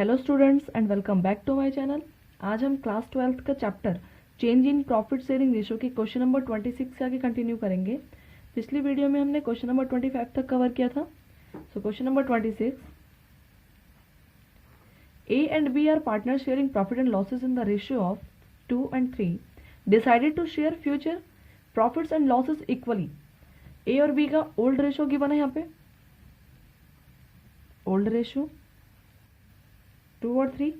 Hello students and welcome back to my channel. आज हम class 12th का chapter change in profit sharing ratio की question number 26 से आगे कंटिन्यू करेंगे। पिछली वीडियो में हमने क्वेश्चन नंबर 25 तक कवर किया था। So question number 26, A and B are partner sharing profit and losses in the ratio of 2 and 3 decided to share future profits and losses equally. A और B का old ratio given है यहाँ पे, old ratio 2 और 3,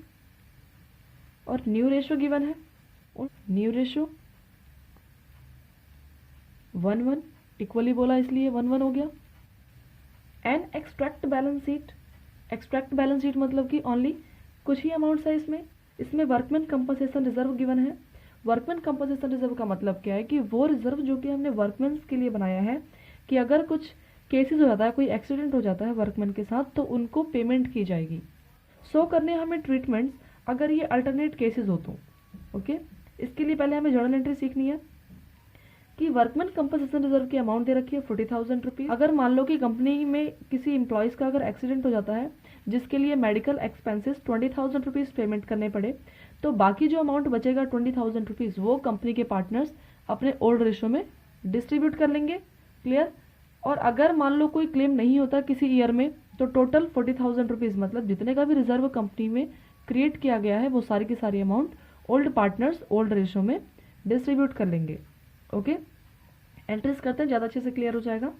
और new ratio given है, और new ratio 1:1 equally बोला इसलिए 1:1 हो गया। And extract balance sheet, extract balance sheet मतलब कि ओनली कुछ ही अमाउंट्स है इसमें वर्कमैन कंपनसेशन रिजर्व गिवन है। वर्कमैन कंपनसेशन रिजर्व का मतलब क्या है कि वो रिजर्व जो कि हमने वर्कमैन के लिए बनाया है कि अगर कुछ केसेस हो जाता है, कोई एक्सीडेंट हो जाता है वर्कमैन के साथ, तो उनको पेमेंट की जाएगी। शो करने हमें ट्रीटमेंट्स अगर ये अल्टरनेट केसेस हो तो। ओके, इसके लिए पहले हमें जर्नल एंट्री सीखनी है कि वर्कमैन कंपनसेशन रिजर्व की अमाउंट दे रखी है 40,000 रुपीज़। अगर मान लो कि कंपनी में किसी एम्प्लॉयज़ का अगर एक्सीडेंट हो जाता है जिसके लिए मेडिकल एक्सपेंसेस 20,000 रुपीज़ पेमेंट करने पड़े, तो बाकी जो अमाउंट बचेगा 20,000 रुपीज़ वो कंपनी के पार्टनर्स अपने ओल्ड रेशो में डिस्ट्रीब्यूट कर लेंगे। क्लियर। और अगर मान लो कोई क्लेम नहीं होता किसी ईयर में, तो टोटल 40,000 रुपीज़ मतलब जितने का भी रिजर्व कंपनी में क्रिएट किया गया है वो सारी की सारी amount old partners old ratio में डिस्ट्रीब्यूट कर लेंगे। ओके, एंट्रीज करते हैं, ज़्यादा अच्छे से क्लियर हो जाएगा।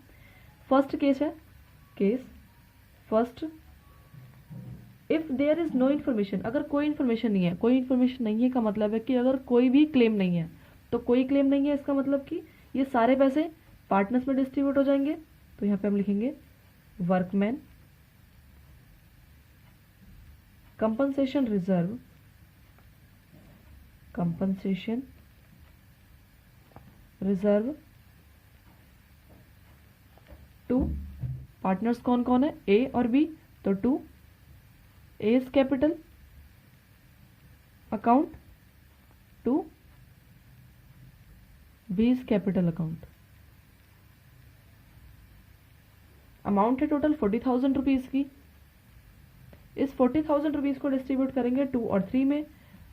फर्स्ट केस है, case first, if there is no information, अगर कोई इन्फॉर्मेशन नहीं है, कोई इन्फॉर्मेशन नहीं है का मतलब है कि अगर कोई भी क्लेम नहीं है, तो कोई क्लेम नहीं है इसका मतलब कि ये सारे पैसे पार्टनर्स में डिस्ट्रीब्यूट हो जाएंगे। तो यहाँ पे हम लिखेंगे workman compensation reserve, compensation reserve to partners कौन कौन है, ए और बी, तो to A's capital account to B's capital account. Amount है टोटल 40,000 रुपीज़ की। इस 40,000 रुपीज़ को डिस्ट्रीब्यूट करेंगे 2 और 3 में,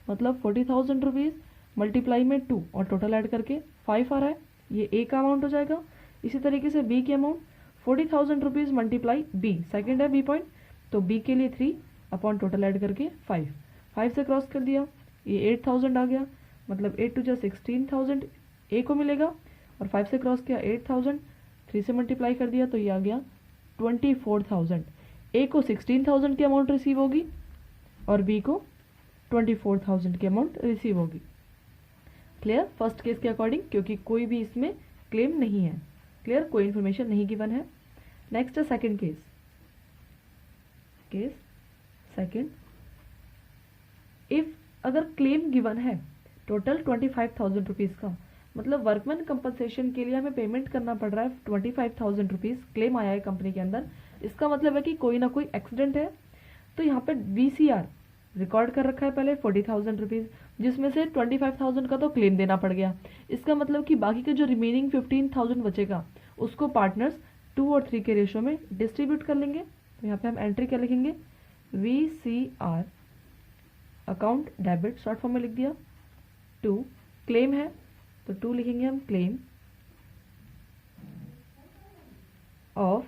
मतलब 40,000 रुपीज़ मल्टीप्लाई में 2 और टोटल ऐड करके 5 आ रहा है, ये ए का अमाउंट हो जाएगा। इसी तरीके से बी की amount 40,000 rupees multiply B, second है बी पॉइंट, तो बी के लिए 3 अपॉन टोटल ऐड करके 5 से क्रॉस कर दिया, ये 8,000 आ गया, मतलब 8 टू 16,000 ए को मिलेगा, और 5 से क्रॉस किया 8,000, 3 से मल्टीप्लाई कर दिया तो ये आ गया 24,000। ए को 16,000 की अमाउंट रिसीव होगी और बी को 24,000 की अमाउंट रिसीव होगी। क्लियर, फर्स्ट केस के अकॉर्डिंग, क्योंकि कोई भी इसमें क्लेम नहीं है। क्लियर, कोई इन्फॉर्मेशन नहीं गिवन है। नेक्स्ट है second case, case second, if अगर क्लेम गिवन है टोटल 25,000 रुपीज़ का, मतलब वर्कमैन कंपनसेशन के लिए हमें पेमेंट करना पड़ रहा है 25,000 रुपीज़, क्लेम आया है कंपनी के अंदर, इसका मतलब है कि कोई ना कोई एक्सीडेंट है। तो यहाँ पे VCR रिकॉर्ड कर रखा है पहले 40,000 रुपीज़, जिसमें से 25,000 का तो क्लेम देना पड़ गया। इसका मतलब कि बाकी के जो रिमेनिंग 15,000 बचेगा उसको पार्टनर्स 2 और 3 के रेशो में डिस्ट्रीब्यूट कर लेंगे। तो यहाँ पे हम एंट्री क्या लिखेंगे, VCR account debit, short form में लिख दिया। 2 क्लेम है तो 2 लिखेंगे हम, claim of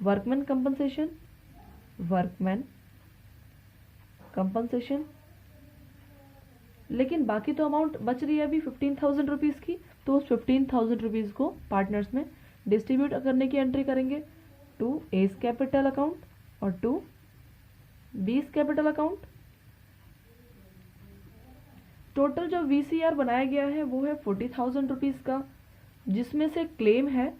workman compensation, workman compensation. लेकिन बाकी तो अमाउंट बच रही है अभी 15,000 रुपीज़ की, तो उस 15,000 रुपीज़ को पार्टनर्स में डिस्ट्रीब्यूट करने की एंट्री करेंगे, 2 एज कैपिटल अकाउंट और 2 बीज कैपिटल अकाउंट। टोटल जो VCR बनाया गया है वो है 40,000 रुपीज़ का, जिसमें से क्लेम है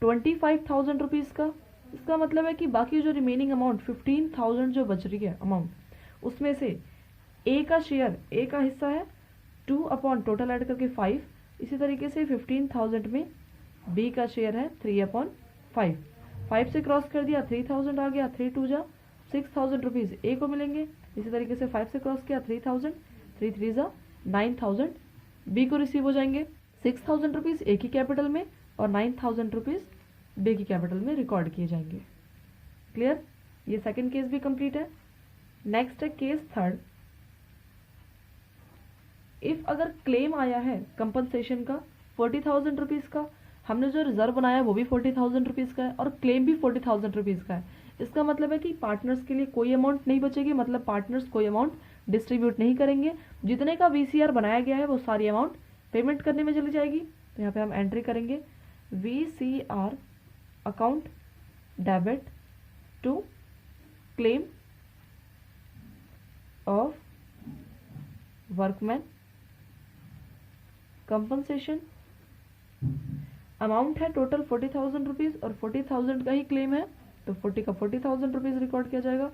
25,000 रुपीज़ का। इसका मतलब है कि बाकी जो रिमेनिंग अमाउंट 15,000 जो बच रही है अमाउंट, उसमें से ए का शेयर, ए का हिस्सा है 2 अपॉन टोटल ऐड करके 5। इसी तरीके से 15,000 में बी का शेयर है 3 अपॉन 5 से क्रॉस कर दिया 3,000 आ गया, 3 2 जा 6,000 रुपीज़ ए को मिलेंगे। इसी तरीके से 5 से क्रॉस किया 3,000, 3 3 जा 9,000 बी को रिसीव हो जाएंगे। 6,000 रुपीज़ ए की कैपिटल में और 9,000 रुपीज़ बी की कैपिटल में रिकॉर्ड किए जाएंगे। क्लियर, ये सेकंड केस भी कंप्लीट है। नेक्स्ट है केस थर्ड, इफ अगर क्लेम आया है कंपनसेशन का 40,000 रुपीज़ का, हमने जो रिजर्व बनाया है वो भी 40,000 रुपीज़ का है और क्लेम भी 40,000 रुपीज़ का है, इसका मतलब है कि पार्टनर्स के लिए कोई अमाउंट नहीं बचेगी, मतलब पार्टनर्स कोई अमाउंट डिस्ट्रीब्यूट नहीं करेंगे, जितने का वीसीआर बनाया गया है वो सारी अमाउंट पेमेंट करने में चली जाएगी। तो यहाँ पे हम एंट्री करेंगे वीसीआर account debit to claim of workman compensation, amount है टोटल 40,000 रुपीज़ और 40,000 का ही क्लेम है, तो 40 का 40,000 रुपीज़ रिकॉर्ड किया जाएगा।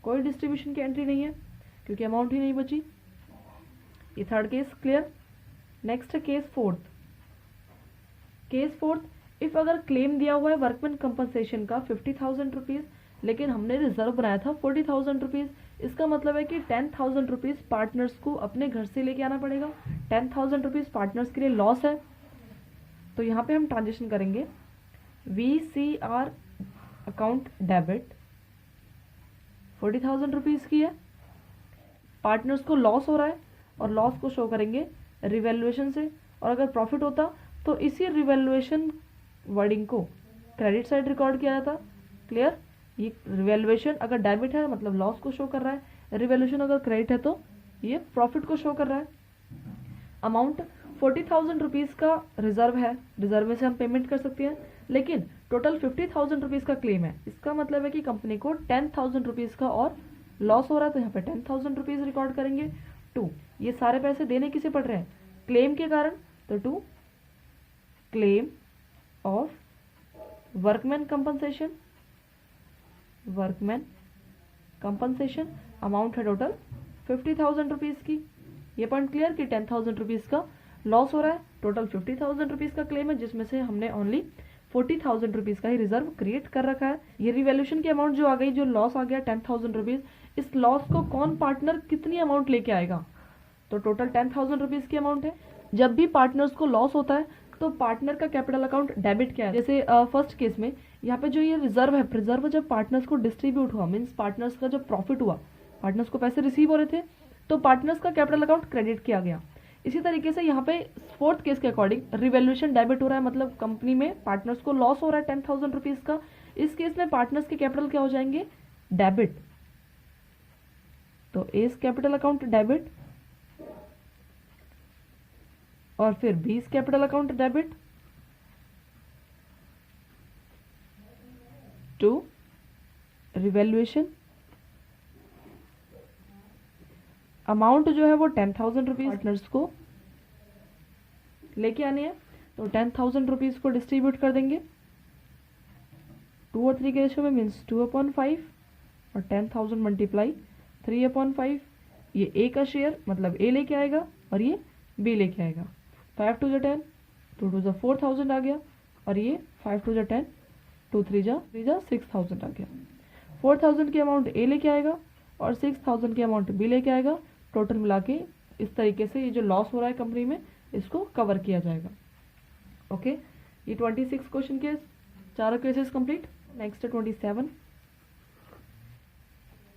कोई डिस्ट्रीब्यूशन की एंट्री नहीं है क्योंकि अमाउंट ही नहीं बची। ये थर्ड केस क्लियर। नेक्स्ट है case fourth. Case fourth, if अगर क्लेम दिया हुआ है वर्कमैन कंपनसेशन का 50,000 रुपीज़, लेकिन हमने रिजर्व बनाया था 40,000 रुपीज़, इसका मतलब है कि 10,000 रुपीज़ पार्टनर्स को अपने घर से लेके आना पड़ेगा। 10,000 रुपीज़ पार्टनर्स के लिए लॉस है, तो यहाँ पे हम ट्रांजेक्शन करेंगे वीसीआर अकाउंट डेबिट 40,000 रुपीज़ की है, पार्टनर्स को लॉस हो रहा है और लॉस को शो करेंगे रिवैल्यूएशन से, और अगर प्रॉफिट होता तो इसी रिवैल्यूएशन वर्डिंग को क्रेडिट साइड रिकॉर्ड किया जाता। क्लियर। ये रिवैल्यूएशन अगर डेबिट है मतलब लॉस को शो कर रहा है, रिवैल्यूएशन अगर क्रेडिट है तो ये प्रॉफिट को शो कर रहा है। अमाउंट 40,000 रुपीज़ का रिजर्व है, रिजर्व में से हम पेमेंट कर सकते हैं, लेकिन टोटल 50,000 रुपीज़ का क्लेम है, इसका मतलब है कि कंपनी को 10,000 रुपीज़ का और लॉस हो रहा है, तो यहाँ पे 10,000 रुपीज़ रिकॉर्ड करेंगे। टू, ये सारे पैसे देने किसे पड़ रहे हैं? क्लेम के कारण, तो to claim of workman compensation, workman compensation, amount है टोटल 50,000 रुपीज़ की। ये पॉइंट क्लियर कि 10,000 रुपीज़ का लॉस हो रहा है, टोटल 50,000 रुपीज़ का क्लेम है, जिसमें से हमने ओनली 40,000 रुपीज़ का ही रिजर्व क्रिएट कर रखा है। ये रिवैल्यूएशन की अमाउंट जो आ गई, जो लॉस आ गया 10,000 रुपीज़, इस लॉस को कौन पार्टनर कितनी अमाउंट लेके आएगा? तो टोटल 10,000 रुपीज़ की अमाउंट है। जब भी पार्टनर्स को लॉस होता है तो पार्टनर का कैपिटल अकाउंट डेबिट क्या है? जैसे फर्स्ट केस में यहाँ पे जो ये रिजर्व है, रिजर्व जब पार्टनर्स को डिस्ट्रीब्यूट हुआ, मीन्स पार्टनर्स का जब प्रॉफिट हुआ, पार्टनर्स को पैसे रिसीव हो रहे थे, तो पार्टनर्स का कैपिटल अकाउंट क्रेडिट किया गया। इसी तरीके से यहाँ पे फोर्थ केस के अकॉर्डिंग रिवैल्यूएशन डेबिट हो रहा है, मतलब कंपनी में पार्टनर्स को लॉस हो रहा है 10,000 रुपीज़ का। इस केस में पार्टनर्स के कैपिटल क्या हो जाएंगे? डेबिट। तो एस कैपिटल अकाउंट डेबिट और फिर B's capital account debit to revaluation. Amount जो है वो 10,000 रुपीज़ पार्टनर्स को लेके आने हैं, तो 10,000 रुपीज़ को डिस्ट्रीब्यूट कर देंगे 2 और 3 के रेशो में, मीन्स 2/5 और 10,000 मल्टीप्लाई 3/5। ये ए का शेयर मतलब ए लेके आएगा और ये बी लेके आएगा। 5 2 10, 2 2 4,000 आ गया, और ये 5 2 10, 2 3 6,000 आ गया। 4,000 की अमाउंट ए लेके आएगा और 6,000 की अमाउंट बी लेके आएगा। टोटल मिला के इस तरीके से ये जो लॉस हो रहा है कंपनी में, इसको कवर किया जाएगा। ओके, ये 26 क्वेश्चन के चारों केसेस कंप्लीट। नेक्स्ट है 27।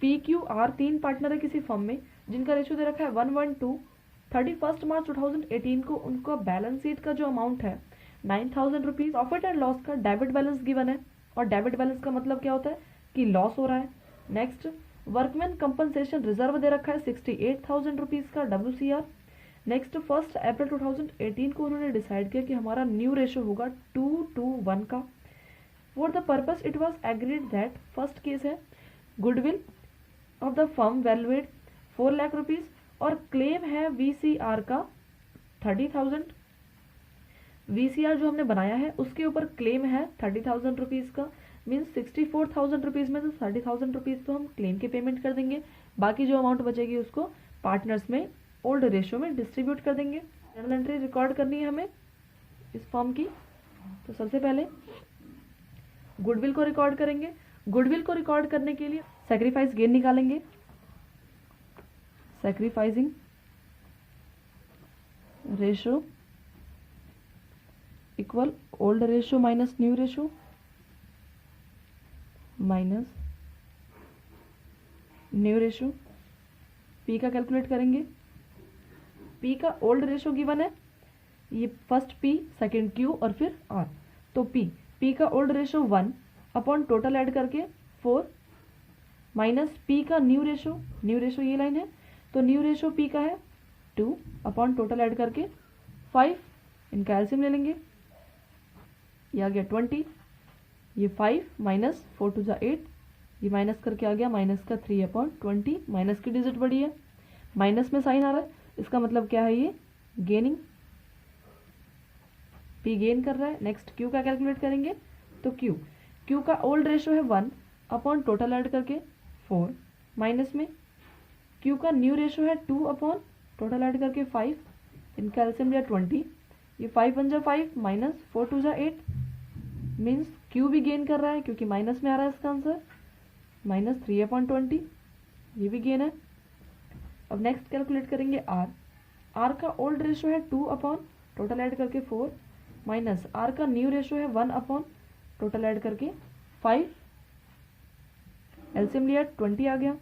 PQR 3 पार्टनर है किसी फर्म में, जिनका रेशियो दे रखा है 1:1। 31 मार्च 2018 को उनका बैलेंस शीट का जो अमाउंट है 9,000 रुपीज़, प्रॉफिट एंड लॉस का डेबिट बैलेंस गिवन है, और डेबिट बैलेंस का मतलब क्या होता है कि लॉस हो रहा है। नेक्स्ट, वर्कमैन कंपनसेशन रिजर्व दे रखा है 68,000 रुपीज़ का WCR। नेक्स्ट, 1 अप्रैल 2018 को उन्होंने डिसाइड किया कि हमारा न्यू रेशियो होगा 2:1 का। For the purpose it was agreed that, first case है goodwill of the firm valued 4 lakh rupees, और क्लेम है VCR का 30,000। VCR जो हमने बनाया है उसके ऊपर क्लेम है 30,000 रुपीज़ का, मीन्स 64,000 रुपीज़ में से 30,000 रुपीज़ तो हम क्लेम के पेमेंट कर देंगे, बाकी जो अमाउंट बचेगी उसको पार्टनर्स में ओल्ड रेशियो में डिस्ट्रीब्यूट कर देंगे। जर्नल एंट्री रिकॉर्ड करनी है हमें इस फॉर्म की, तो सबसे पहले गुडविल को रिकॉर्ड करेंगे। गुडविल को रिकॉर्ड करने के लिए सैक्रिफाइस गेन निकालेंगे, sacrificing ratio equal old ratio minus new ratio minus new ratio, P का कैलकुलेट करेंगे। पी का ओल्ड रेशो गिवन है, ये फर्स्ट पी, सेकेंड क्यू और फिर आर। तो पी का old ratio 1 upon total add करके 4 माइनस पी का न्यू रेशो ये लाइन है, तो न्यू रेशो पी का है 2 अपॉन टोटल ऐड करके 5। इनका एलसीएम ले लेंगे, ये आ गया 20, ये 5 माइनस 4 टू ज़ा 8, ये माइनस करके आ गया माइनस का 3 अपॉन 20। माइनस की डिजिट बड़ी है, माइनस में साइन आ रहा है, इसका मतलब क्या है, ये गेनिंग, पी गेन कर रहा है। नेक्स्ट क्यू का कैलकुलेट करेंगे, तो क्यू का ओल्ड रेशो है 1 अपॉन टोटल ऐड करके 4 माइनस में क्यू का न्यू रेशो है 2 अपॉन टोटल ऐड करके 5। इनका एलसीएम लिया 20, ये 5 1 जा 5 माइनस 4 2 जा 8, मीन्स क्यू भी गेन कर रहा है क्योंकि माइनस में आ रहा है इसका आंसर, माइनस 3 अपॉन 20, ये भी गेन है। अब नेक्स्ट कैलकुलेट करेंगे आर का ओल्ड रेशो है 2 अपॉन टोटल ऐड करके 4 माइनस आर का न्यू रेशो है 1 अपॉन टोटल ऐड करके 5। एलसीएम लिया 20 आ गया,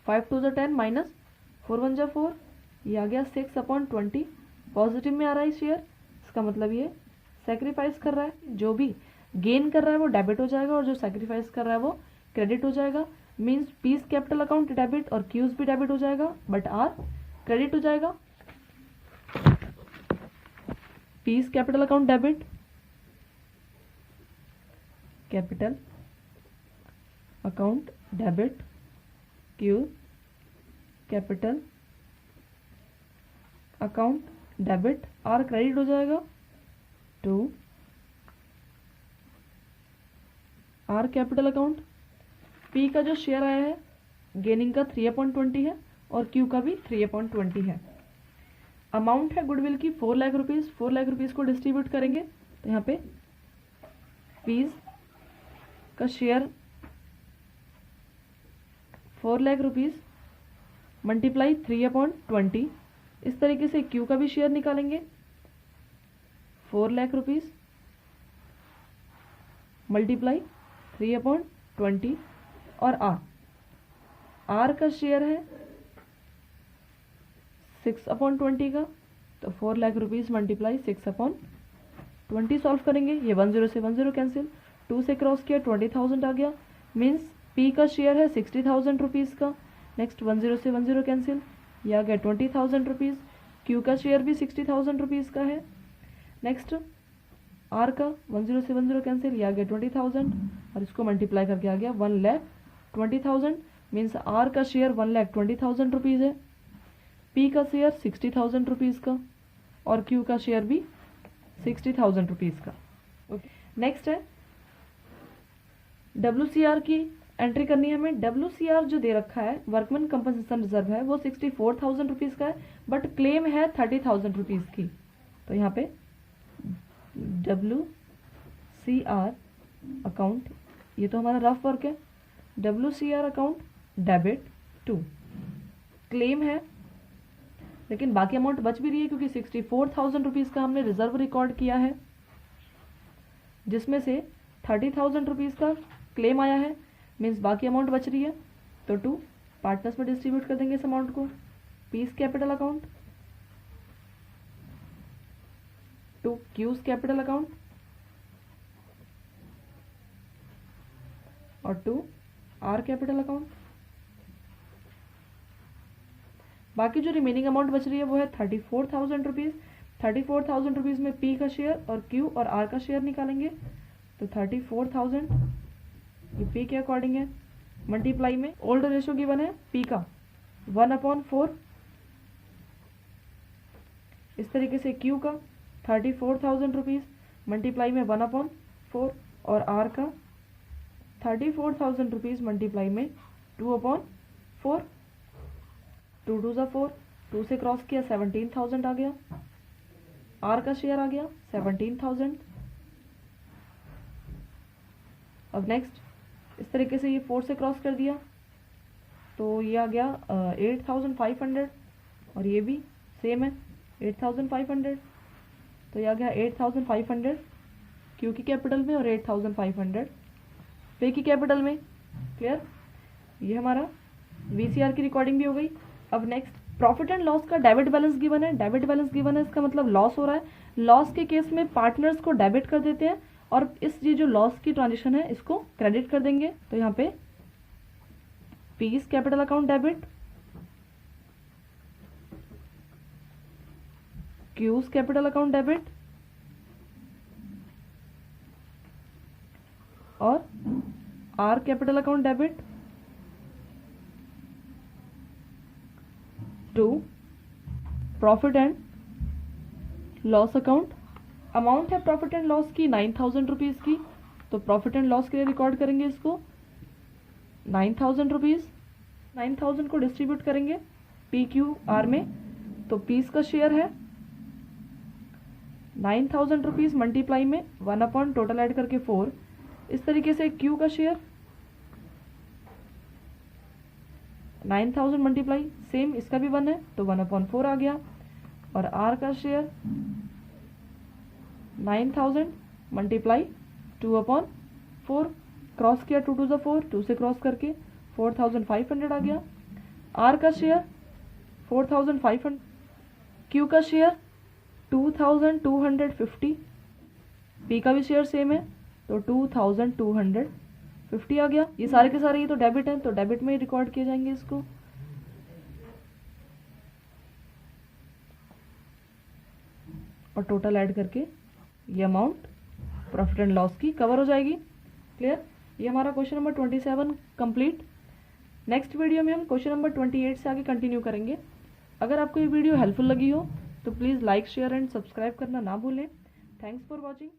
5 2 जा 10 माइनस 4 1 जा 4, ये आ गया 6 अपॉन 20। पॉजिटिव में आ रहा है शेयर, इसका मतलब ये सेक्रीफाइस कर रहा है, जो भी गेन कर रहा है वो डेबिट हो जाएगा और जो सेक्रीफाइस कर रहा है वो क्रेडिट हो जाएगा। Means P's capital account debit और क्यूज भी डेबिट हो जाएगा, बट आर क्रेडिट हो जाएगा। P's capital account debit, capital account debit, Q capital account debit, R credit हो जाएगा to R capital account. P का जो शेयर आया है गेनिंग का 3/20 है और क्यू का भी 3/20 है। अमाउंट है गुडविल की 4 लाख रुपीज़। 4 लाख रुपीज़ को डिस्ट्रीब्यूट करेंगे तो यहाँ पे पीस का शेयर 4 लाख रुपीज़ मल्टीप्लाई 3/20, इस तरीके से क्यू का भी शेयर निकालेंगे 4 लाख रुपीज़ मल्टीप्लाई 3/20 और आर का शेयर है 6/20 का, तो 4 लाख रुपीज़ मल्टीप्लाई 6/20 सॉल्व करेंगे। ये 10 से 10 कैंसिल, 2 से क्रॉस किया 20,000 आ गया, मीन्स पी का शेयर है 60,000 रुपीज़ का। नेक्स्ट 10 से 10 कैंसिल, ये आ गया 20,000 रुपीज़। क्यू का शेयर भी 60,000 रुपीज़ का है। नेक्स्ट आर का 10 से 10 कैंसिल, ये आ गया 20,000 और इसको मल्टीप्लाई करके आ गया 1,20,000, मीन्स आर का शेयर 1,20,000 रुपीज़ है, पी का शेयर 60,000 रुपीज़ का और क्यू का शेयर भी 60,000 रुपीज़ का। ओके, नेक्स्ट है WCR की एंट्री करनी है हमें। WCR जो दे रखा है वर्कमैन कंपनसेशन रिजर्व है वो 64,000 रुपीज़ का है, बट क्लेम है 30,000 रुपीज़ की। तो यहाँ पे WCR अकाउंट, ये तो हमारा रफ वर्क है, WCR account debit to claim है, लेकिन बाकी अमाउंट बच भी रही है क्योंकि 64,000 रुपीज़ का हमने रिजर्व रिकॉर्ड किया है, जिसमें से 30,000 रुपीज़ का क्लेम आया है, मीन्स बाकी अमाउंट बच रही है। तो 2 पार्टनर्स में डिस्ट्रीब्यूट कर देंगे इस अमाउंट को। P's capital account to Q's capital account और 2 आर कैपिटल अकाउंट। बाकी जो रिमेनिंग अमाउंट बच रही है वो है 34,000 रुपीज़। 34,000 रुपीज़ में पी का शेयर और क्यू और आर का शेयर निकालेंगे। तो 34,000 ये पी के अकॉर्डिंग है, मल्टीप्लाई में ओल्ड रेशो गिवन है पी का 1/4, इस तरीके से क्यू का 34,000 रुपीज़ मल्टीप्लाई में 1/4 और आर का 34,000 रुपीज़ मल्टीप्लाई में 2/4। 2 2 जा 4, 2 से क्रॉस किया 17,000 आ गया, आर का शेयर आ गया 17,000। अब नेक्स्ट इस तरीके से ये 4 से क्रॉस कर दिया तो ये आ गया 8,500 और ये भी सेम है 8,500, तो ये आ गया 8,500 क्यू की कैपिटल में और 8,500 पे की कैपिटल में। क्लियर? ये हमारा VCR की रिकॉर्डिंग भी हो गई। अब नेक्स्ट प्रॉफिट एंड लॉस का डेबिट बैलेंस गिवन है। डेबिट बैलेंस गिवन है, इसका मतलब लॉस हो रहा है। लॉस के केस में पार्टनर्स को डेबिट कर देते हैं और ये जो लॉस की ट्रांजेक्शन है इसको क्रेडिट कर देंगे। तो यहाँ पे P's capital account debit, Q's capital account debit और R capital account debit to profit and loss account. Amount है प्रॉफिट एंड लॉस की 9,000 रुपीज़ की, तो प्रॉफिट एंड लॉस के लिए रिकॉर्ड करेंगे इसको 9,000 रुपीज़। 9,000 को डिस्ट्रीब्यूट करेंगे PQR में, तो पीस का शेयर है 9,000 रुपीज़ मल्टीप्लाई में 1 अपॉन टोटल ऐड करके 4। इस तरीके से क्यू का शेयर 9,000 मल्टीप्लाई सेम इसका भी 1 है तो 1 अपॉन 4 आ गया। और आर का शेयर 9,000 मल्टीप्लाई 2 अपॉन 4, क्रॉस किया 2 टू द 4, 2 से क्रॉस करके 4,500 आ गया। आर का शेयर 4,500, क्यू का शेयर 2,250, पी का भी शेयर सेम है तो 2,250 आ गया। ये सारे के सारे ये तो डेबिट हैं, तो डेबिट में ही रिकॉर्ड किए जाएंगे इसको। और टोटल ऐड करके ये अमाउंट प्रॉफिट एंड लॉस की कवर हो जाएगी। क्लियर? ये हमारा question number 27 complete. Next video में हम क्वेश्चन नंबर 28 से आगे कंटिन्यू करेंगे। अगर आपको ये वीडियो हेल्पफुल लगी हो तो please like share and subscribe करना ना भूलें। Thanks for watching.